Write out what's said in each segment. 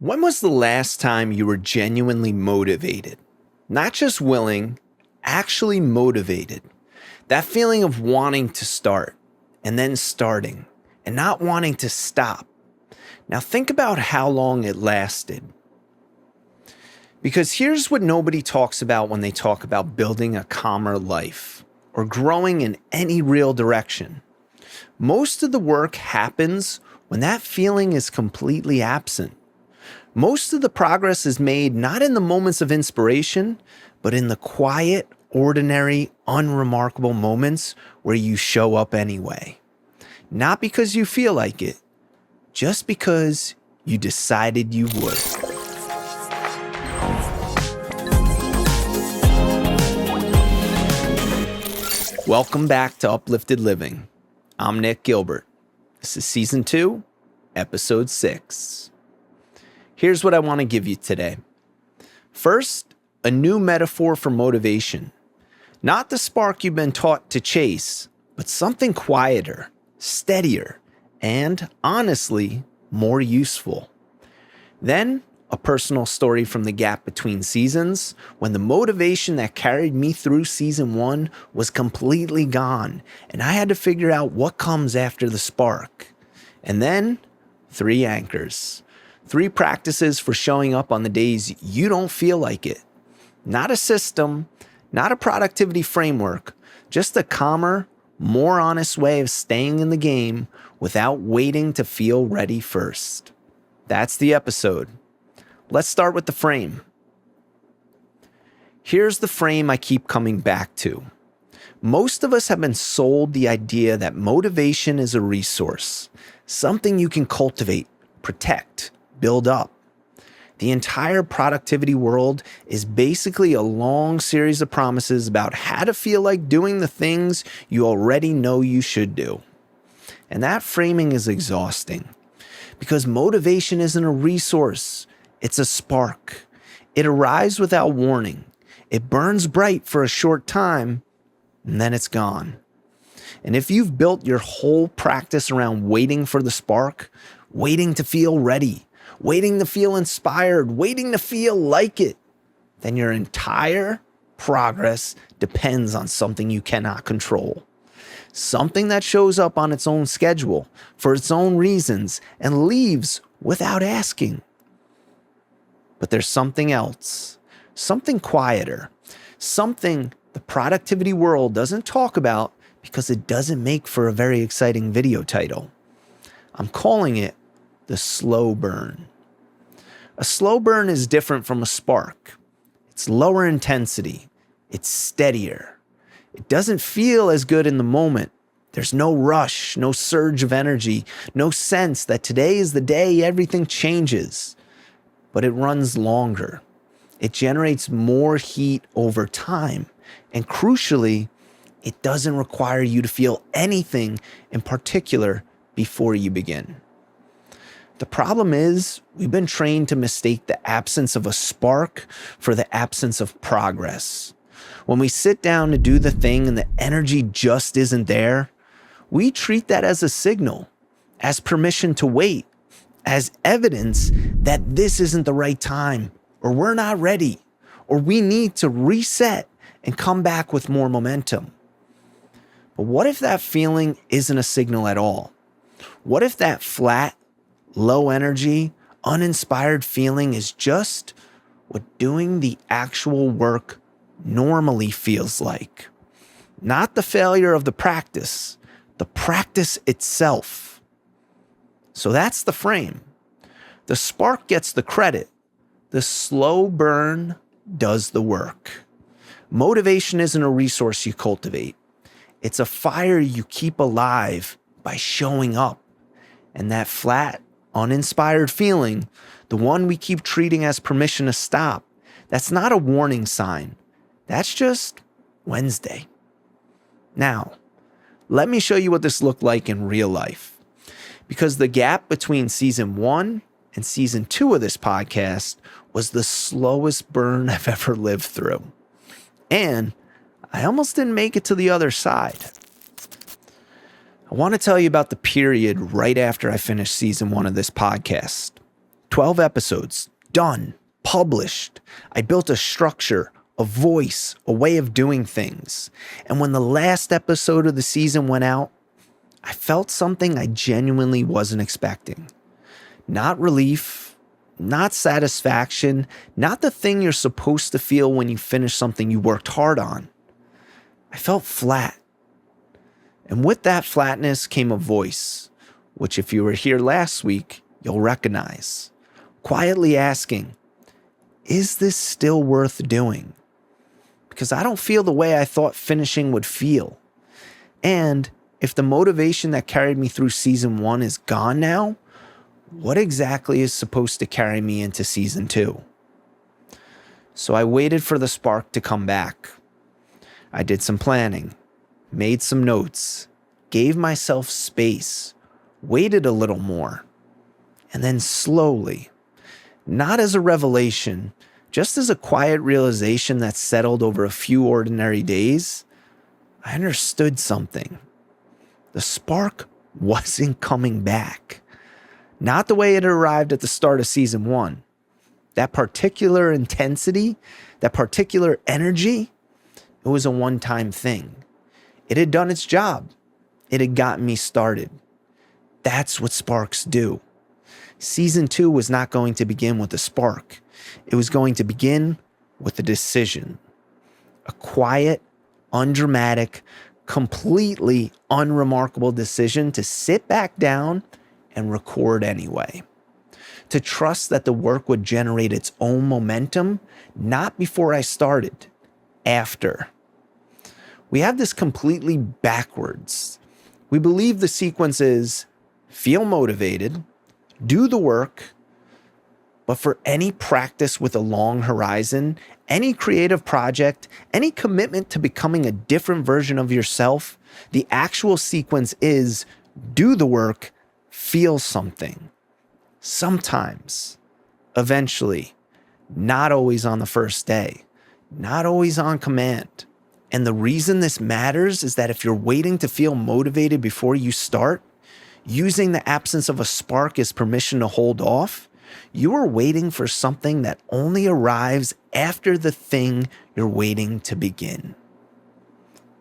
When was the last time you were genuinely motivated? Not just willing, actually motivated. That feeling of wanting to start and then starting and not wanting to stop. Now think about how long it lasted. Because here's what nobody talks about when they talk about building a calmer life or growing in any real direction. Most of the work happens when that feeling is completely absent. Most of the progress is made not in the moments of inspiration, but in the quiet, ordinary, unremarkable moments where you show up anyway. Not because you feel like it, just because you decided you would. Welcome back to Uplifted Living. I'm Nick Gilbert. This is Season 2, Episode 6. Here's what I want to give you today. First, a new metaphor for motivation. Not the spark you've been taught to chase, but something quieter, steadier, and honestly, more useful. Then, a personal story from the gap between seasons when the motivation that carried me through Season 1 was completely gone, and I had to figure out what comes after the spark. And then, 3 anchors. 3 practices for showing up on the days you don't feel like it. Not a system, not a productivity framework, just a calmer, more honest way of staying in the game without waiting to feel ready first. That's the episode. Let's start with the frame. Here's the frame I keep coming back to. Most of us have been sold the idea that motivation is a resource, something you can cultivate, protect, build up. The entire productivity world is basically a long series of promises about how to feel like doing the things you already know you should do. And that framing is exhausting because motivation isn't a resource, it's a spark. It arrives without warning. It burns bright for a short time, and then it's gone. And if you've built your whole practice around waiting for the spark, waiting to feel ready, waiting to feel inspired, waiting to feel like it, then your entire progress depends on something you cannot control. Something that shows up on its own schedule, for its own reasons, and leaves without asking. But there's something else, something quieter, something the productivity world doesn't talk about because it doesn't make for a very exciting video title. I'm calling it the slow burn. A slow burn is different from a spark. It's lower intensity. It's steadier. It doesn't feel as good in the moment. There's no rush, no surge of energy, no sense that today is the day everything changes. But it runs longer. It generates more heat over time. And crucially, it doesn't require you to feel anything in particular before you begin. The problem is, we've been trained to mistake the absence of a spark for the absence of progress. When we sit down to do the thing and the energy just isn't there, we treat that as a signal, as permission to wait, as evidence that this isn't the right time, or we're not ready, or we need to reset and come back with more momentum. But what if that feeling isn't a signal at all? What if that flat, low energy, uninspired feeling is just what doing the actual work normally feels like? Not the failure of the practice itself. So that's the frame. The spark gets the credit. The slow burn does the work. Motivation isn't a resource you cultivate. It's a fire you keep alive by showing up. And that flat, uninspired feeling, the one we keep treating as permission to stop, that's not a warning sign. That's just Wednesday. Now, let me show you what this looked like in real life. Because the gap between Season 1 and Season 2 of this podcast was the slowest burn I've ever lived through. And I almost didn't make it to the other side. I want to tell you about the period right after I finished Season 1 of this podcast. 12 episodes, done, published. I built a structure, a voice, a way of doing things. And when the last episode of the season went out, I felt something I genuinely wasn't expecting. Not relief, not satisfaction, not the thing you're supposed to feel when you finish something you worked hard on. I felt flat. And with that flatness came a voice, which if you were here last week, you'll recognize. Quietly asking, is this still worth doing? Because I don't feel the way I thought finishing would feel. And if the motivation that carried me through season 1 is gone now, what exactly is supposed to carry me into season 2? So I waited for the spark to come back. I did some planning, made some notes, gave myself space, waited a little more, and then slowly, not as a revelation, just as a quiet realization that settled over a few ordinary days, I understood something. The spark wasn't coming back. Not the way it arrived at the start of season 1. That particular intensity, that particular energy, it was a one-time thing. It had done its job. It had gotten me started. That's what sparks do. Season 2 was not going to begin with a spark. It was going to begin with a decision. A quiet, undramatic, completely unremarkable decision to sit back down and record anyway. To trust that the work would generate its own momentum, not before I started, after. We have this completely backwards. We believe the sequence is feel motivated, do the work, but for any practice with a long horizon, any creative project, any commitment to becoming a different version of yourself, the actual sequence is do the work, feel something. Sometimes, eventually, not always on the first day, not always on command. And the reason this matters is that if you're waiting to feel motivated before you start, using the absence of a spark as permission to hold off, you are waiting for something that only arrives after the thing you're waiting to begin.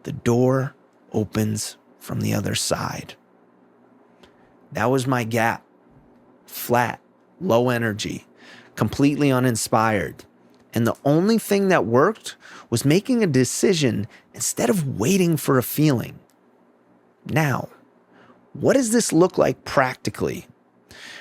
The door opens from the other side. That was my gap. Flat, low energy, completely uninspired. And the only thing that worked was making a decision instead of waiting for a feeling. Now, what does this look like practically?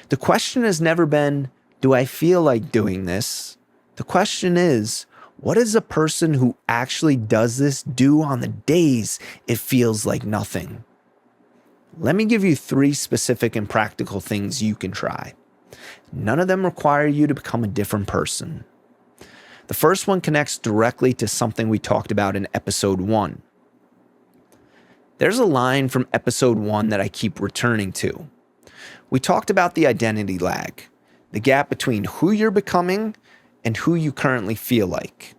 The question has never been, do I feel like doing this? The question is, what does a person who actually does this do on the days it feels like nothing? Let me give you 3 specific and practical things you can try. None of them require you to become a different person. The first one connects directly to something we talked about in episode 1. There's a line from episode 1 that I keep returning to. We talked about the identity lag, the gap between who you're becoming and who you currently feel like.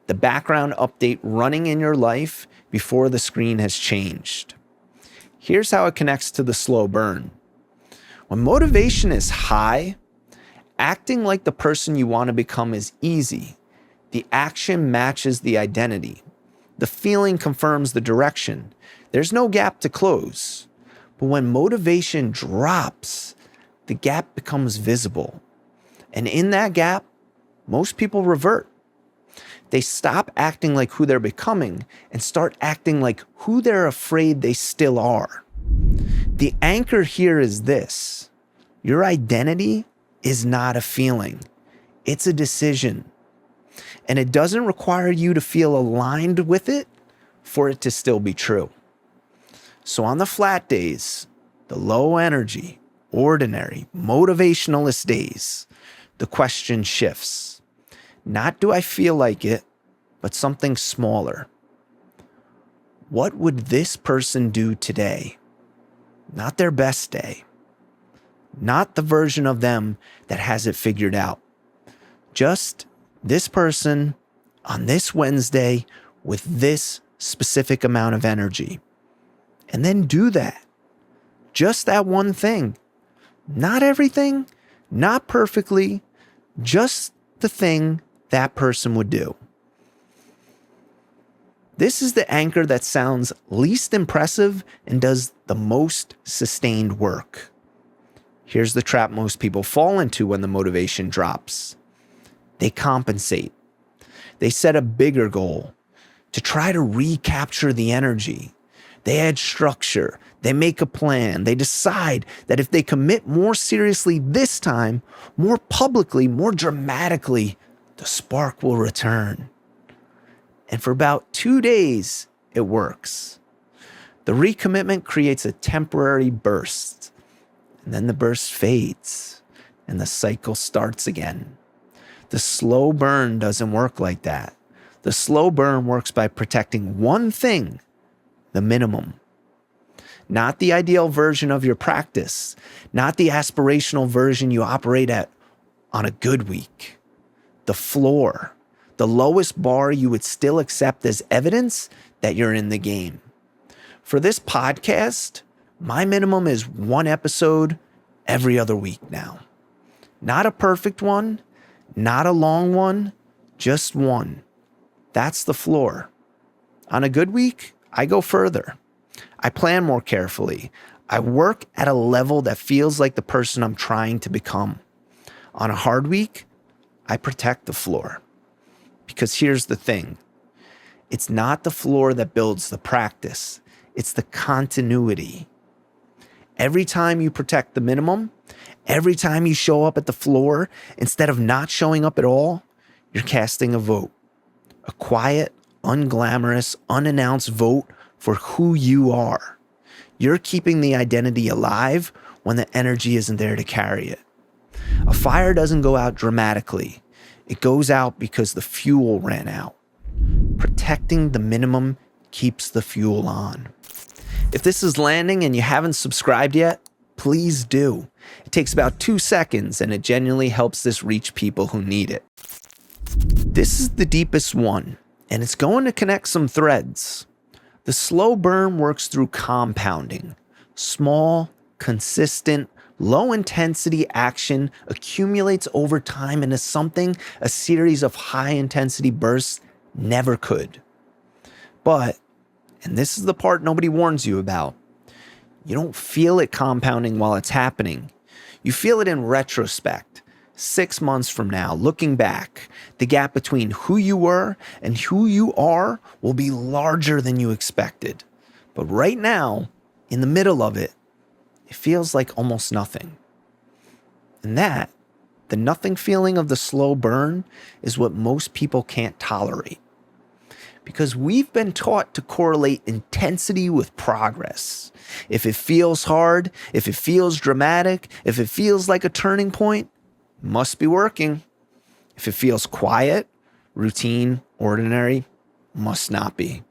The background update running in your life before the screen has changed. Here's how it connects to the slow burn. When motivation is high, acting like the person you want to become is easy. The action matches the identity. The feeling confirms the direction. There's no gap to close. But when motivation drops, the gap becomes visible. And in that gap, most people revert. They stop acting like who they're becoming and start acting like who they're afraid they still are. The anchor here is this. Your identity is not a feeling. It's a decision. And it doesn't require you to feel aligned with it for it to still be true. So on the flat days, the low energy, ordinary, motivationalist days, the question shifts. Not do I feel like it, but something smaller. What would this person do today? Not their best day. Not the version of them that has it figured out. Just this person on this Wednesday with this specific amount of energy. And then do that. Just that one thing. Not everything, Not perfectly, just the thing that person would do. This is the anchor that sounds least impressive and does the most sustained work. Here's the trap most people fall into when the motivation drops. They compensate. They set a bigger goal to try to recapture the energy. They add structure. They make a plan. They decide that if they commit more seriously this time, more publicly, more dramatically, the spark will return. And for about 2 days, it works. The recommitment creates a temporary burst, and then the burst fades, and the cycle starts again. The slow burn doesn't work like that. The slow burn works by protecting one thing, the minimum. Not the ideal version of your practice, not the aspirational version you operate at on a good week. The floor, the lowest bar you would still accept as evidence that you're in the game. For this podcast, my minimum is 1 episode every other week now. Not a perfect one, not a long one, just one. That's the floor. On a good week, I go further. I plan more carefully. I work at a level that feels like the person I'm trying to become. On a hard week, I protect the floor. Because here's the thing. It's not the floor that builds the practice. It's the continuity. Every time you protect the minimum, every time you show up at the floor, instead of not showing up at all, you're casting a vote. A quiet, unglamorous, unannounced vote for who you are. You're keeping the identity alive when the energy isn't there to carry it. A fire doesn't go out dramatically. It goes out because the fuel ran out. Protecting the minimum keeps the fuel on. If this is landing and you haven't subscribed yet, please do. It takes about 2 seconds and it genuinely helps this reach people who need it. This is the deepest one, and it's going to connect some threads. The slow burn works through compounding. Small, consistent, low-intensity action accumulates over time into something a series of high-intensity bursts never could. But, and this is the part nobody warns you about, you don't feel it compounding while it's happening. You feel it in retrospect. 6 months from now, looking back, the gap between who you were and who you are will be larger than you expected. But right now, in the middle of it, it feels like almost nothing. And that, the nothing feeling of the slow burn, is what most people can't tolerate. Because we've been taught to correlate intensity with progress. If it feels hard, if it feels dramatic, if it feels like a turning point, must be working. If it feels quiet, routine, ordinary, must not be.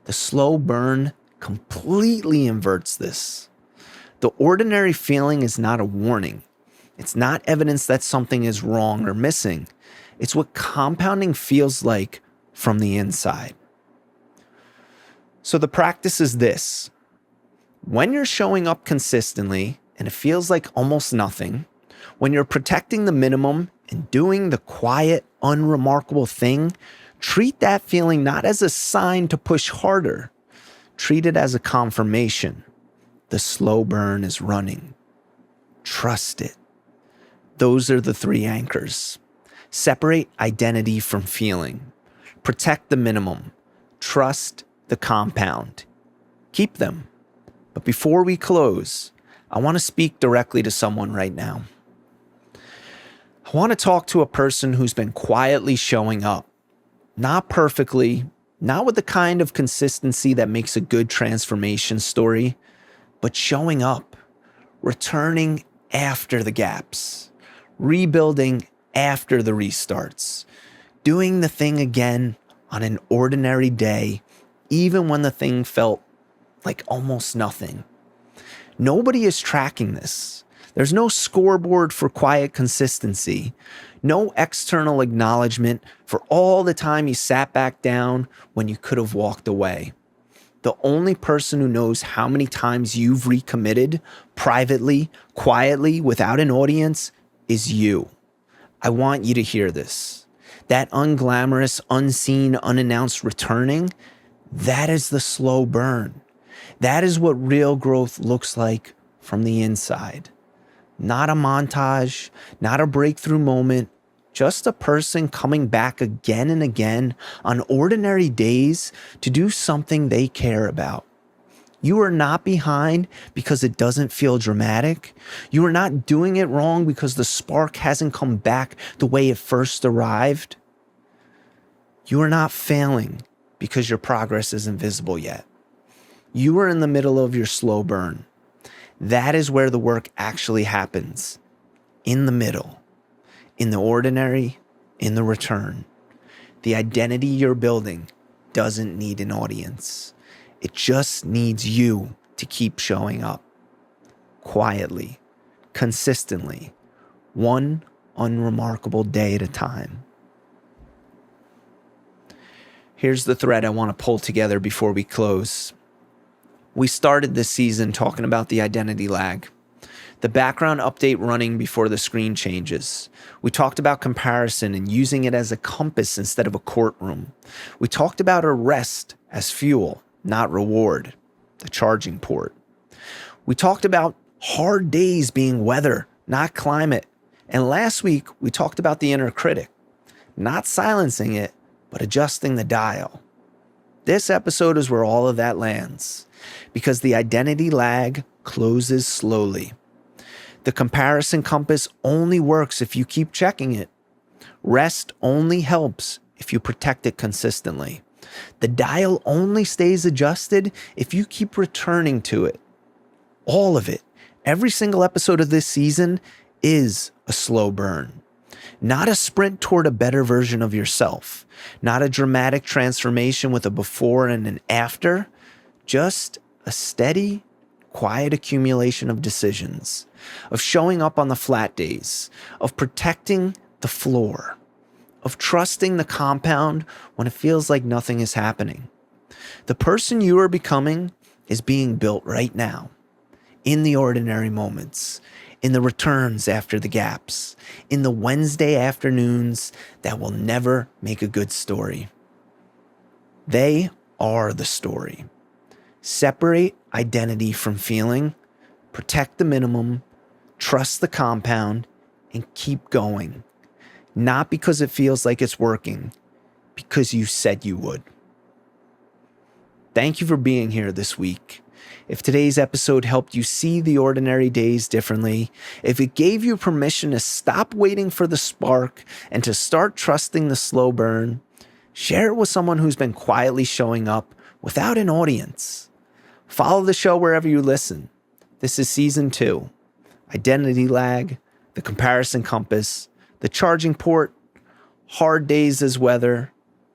The slow burn completely inverts this. The ordinary feeling is not a warning. It's not evidence that something is wrong or missing. It's what compounding feels like from the inside. So the practice is this. When you're showing up consistently and it feels like almost nothing, when you're protecting the minimum and doing the quiet, unremarkable thing, treat that feeling not as a sign to push harder. Treat it as a confirmation. The slow burn is running. Trust it. Those are the 3 anchors. Separate identity from feeling. Protect the minimum. Trust the compound. Keep them. But before we close, I want to speak directly to someone right now. I want to talk to a person who's been quietly showing up. Not perfectly, not with the kind of consistency that makes a good transformation story, but showing up, returning after the gaps, rebuilding after the restarts, doing the thing again on an ordinary day, even when the thing felt like almost nothing. Nobody is tracking this. There's no scoreboard for quiet consistency, no external acknowledgement for all the time you sat back down when you could have walked away. The only person who knows how many times you've recommitted privately, quietly, without an audience is you. I want you to hear this. That unglamorous, unseen, unannounced returning, that is the slow burn. That is what real growth looks like from the inside. Not a montage, not a breakthrough moment, just a person coming back again and again on ordinary days to do something they care about. You are not behind because it doesn't feel dramatic. You are not doing it wrong because the spark hasn't come back the way it first arrived. You are not failing because your progress isn't visible yet. You are in the middle of your slow burn. That is where the work actually happens. In the middle. In the ordinary, in the return. The identity you're building doesn't need an audience. It just needs you to keep showing up. Quietly, consistently, one unremarkable day at a time. Here's the thread I want to pull together before we close. We started this season talking about the identity lag, the background update running before the screen changes. We talked about comparison and using it as a compass instead of a courtroom. We talked about arrest as fuel, not reward, the charging port. We talked about hard days being weather, not climate. And last week, we talked about the inner critic, not silencing it, but adjusting the dial. This episode is where all of that lands, because the identity lag closes slowly. The comparison compass only works if you keep checking it. Rest only helps if you protect it consistently. The dial only stays adjusted if you keep returning to it. All of it, every single episode of this season is a slow burn. Not a sprint toward a better version of yourself. Not a dramatic transformation with a before and an after. Just a steady, quiet accumulation of decisions, of showing up on the flat days, of protecting the floor, of trusting the compound when it feels like nothing is happening. The person you are becoming is being built right now, in the ordinary moments, in the returns after the gaps, in the Wednesday afternoons that will never make a good story. They are the story. Separate identity from feeling, protect the minimum, trust the compound, and keep going. Not because it feels like it's working, because you said you would. Thank you for being here this week. If today's episode helped you see the ordinary days differently, if it gave you permission to stop waiting for the spark and to start trusting the slow burn, share it with someone who's been quietly showing up without an audience. Follow the show wherever you listen. This is season 2. Identity lag, the comparison compass, the charging port, hard days as weather,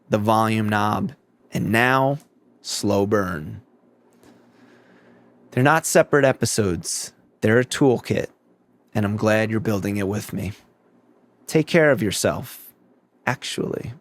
the volume knob, and now, slow burn. They're not separate episodes. They're a toolkit, and I'm glad you're building it with me. Take care of yourself, actually.